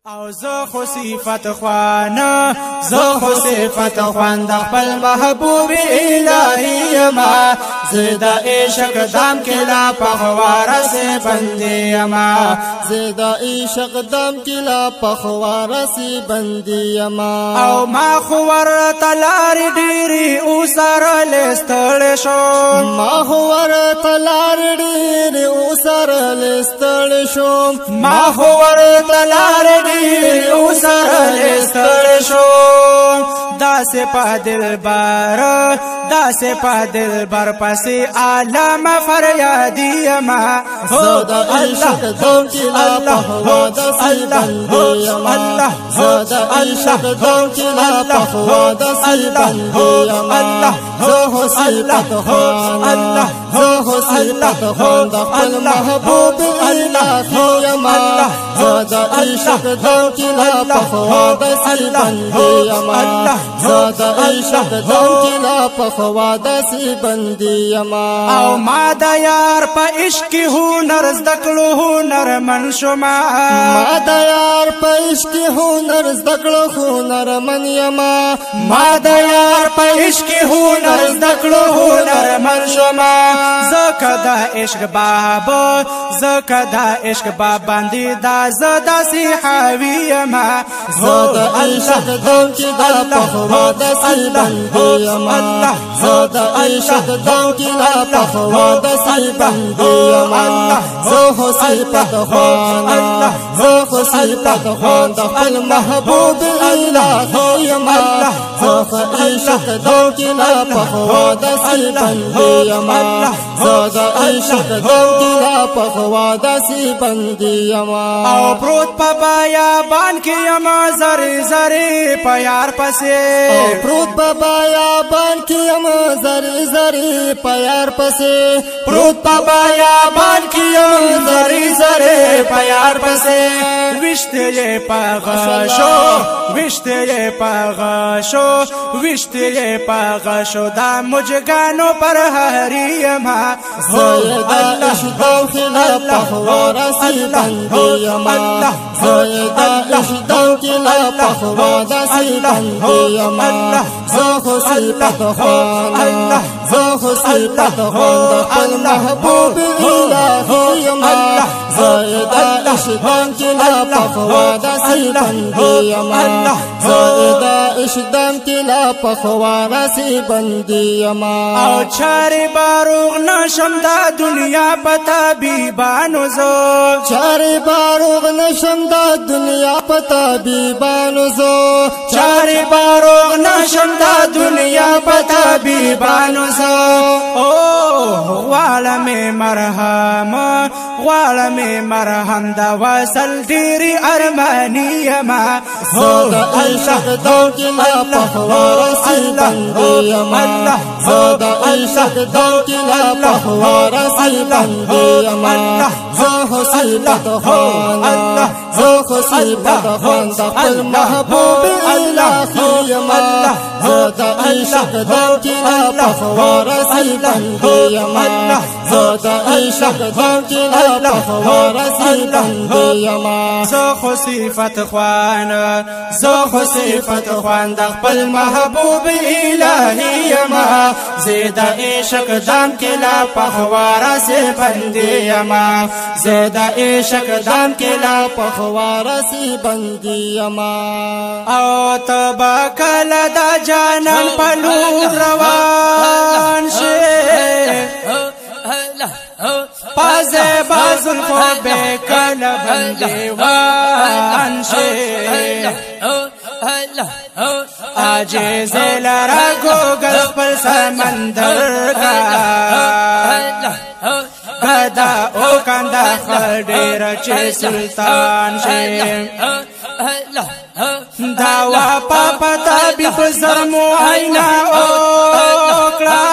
او زه خو صفت خوانه زه خو صفت خوان د خپل محبوب الهی ما زدا عشق دام کلا پخوار سے بندی ما زدا عشق دام کلا پخوار سے بندی ما او ما خور تلار ډیری او سره لستړ شو ما خور تلار ډیری او سره لستړ شو ما خور تلار او سره لستړ شو داسې په دلبر داسې په دلبر پسې عالم فریادی ما زدا عشق دام کلا پخوار سے بندی ما زدا عشق دام کلا پخوار سے بندی ما زه صفت خوان زه صفت خوان د خپل محبوب الهی ما زدا عشق دام کلا پخوار سے بندی ما زدا عشق دام کلا پخوار سے بندی ما او ما د یار په عشق هنر زدکلو هنر من شما ما د یار په عشق هنر زدکلو هنر من یما ما د یار په عشق هنر زدکلو هنر من شما زکه د عشق باب زکه د عشق باب باندې دا زدا سی حاوی ما زدا عشق دام کلا پخوار سے بندی ما زدا عشق دام کلا پخوار سے بندی ما زه صفت خوان زه صفت خوان د خپل محبوب الهی ما زه عشق دام کلا پخوار سے بندی ما زدا عشق دام کلا پخوار سے بندی ما او پروت په بیابان کې یم زری زری په یار پسې او پروت په بیابان کې یم زری زری په یار پسې پروت په بیابان کې یم زری زری په یار پسې وشته پاغه شو وشته پاغه شو وشته پاغه شو دا مجګانو پر هری ما زدا عشق دام کلا پخوار سے بندی ما زدا عشق دام کلا پخوار سے بندی ما زه صفت خوان زه صفت خوان د خپل محبوب الهی ما زدا عشق دام کلا پخوار سے بندی ما زدا عشق دام کلا پخوار سے بندی ما او چارې باروغ نشم دا دنیا پتا بیبانو زو چارې باروغ نشم دا دنیا پتا بیبانو زو چارې باروغ نشم دا دنیا پتا بیبانو زو او غوالم مرهم غوالم مرهم دا وصل ډیری ارمانی ما زدا عشق دام کلا پخوار سے بندی ما زدا عشق دام کلا پخوار سے بندی ما زه صفت خوان زه صفت خوان د خپل محبوب الهی ما زدا عشق دام کلا پخوار سے بندی ما زدا عشق دام کلا پخوار سے بندی ما زه صفت خوان زه صفت خوان د خپل محبوب الهی ما زدا عشق دام کلا پخوار سے بندی ما زدا عشق دام کلا پخوار سے بندی ما او تبا کلا دا جانان پلور روان شي پازه بازل خو به کلا بندیوان شي عاجز لرا گوگل خپل سمندر گدا او کندا خډیر چې سلطان شي داوا پاپا طبيب زر معاینه وکړه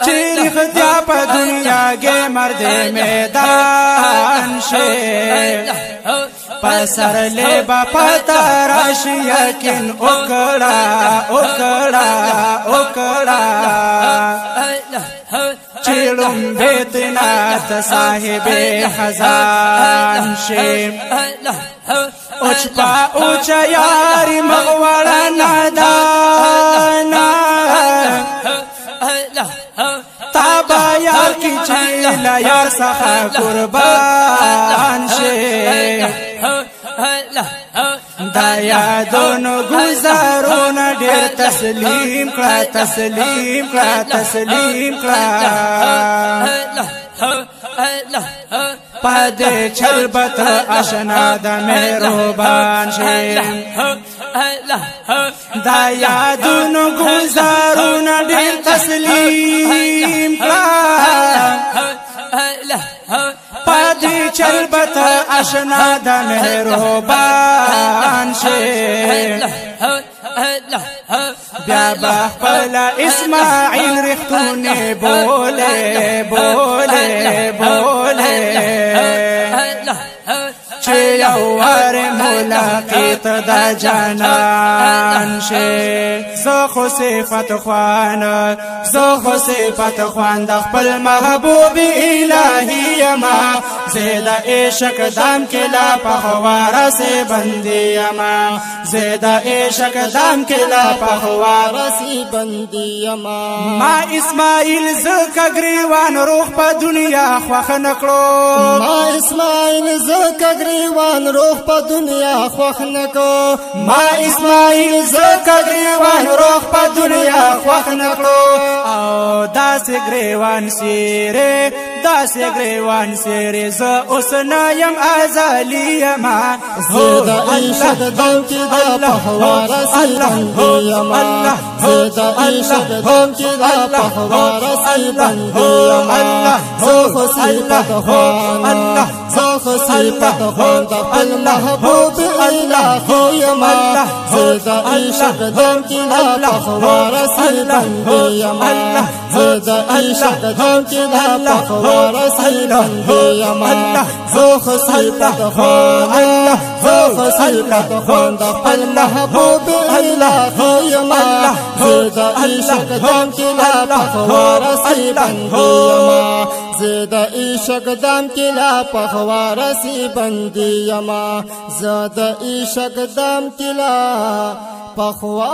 چې خدای په دنیا کې مرد میدان شي پسر لے باپا تاراش یقین اکڑا اکڑا اکڑا چلم بیتنا تصاحب خزان شیم اوچ پا اوچ یاری مغوڑا نادانا تابا یار کی چیلا یار سخا قربان شیم دا یادونو گزارون ډیر تسلیم کړه تسلیم کړه تسلیم کړه پد چلبت آشنا د مهربان شیم دا یادونو گزارون ډیر تسلیم کړه پادی چلبت آشنا د مهربان شیم بیا بخپل اسماعیل رختونه بوله بوله بوله چې یو ور ملاقات د جانان شي زه خو صفات خوان زه خو صفات خوان د خپل محبوب الهی ما زید عشق دام کلا پخوار سے بندی ما زید عشق دام کلا پخوار سے بندی ما اسماعیل زکه گریوان روح په دنیا خوخ نکړو ما اسماعیل زکه گریوان روح په دنیا خوخ نکو ما اسماعیل زکه گریوان روح په دنیا خوخ نکړو او داس گریوان سیره داس گریوان سیره ز اوس نایم ازلی ما زید عشق دم کی دا پخوار سی بندی ما زید عشق دم کی دا پخوار سی بندی ما زخ صفت خوان زخ صفت خوان دا پل محبوب الہی ما زید عشق دم کی دا پخوار سی بندی ما زید عشق دم کی دا پخوار سی بندی ما زخ صفت خوان زخ صفت خوان دا پل محبوب الہی ما زید عشق دم کی دا پخوار سی بندی ما زید عشق دم کی دا پخوار سی بندی ما زید عشق دم کی دا پخوار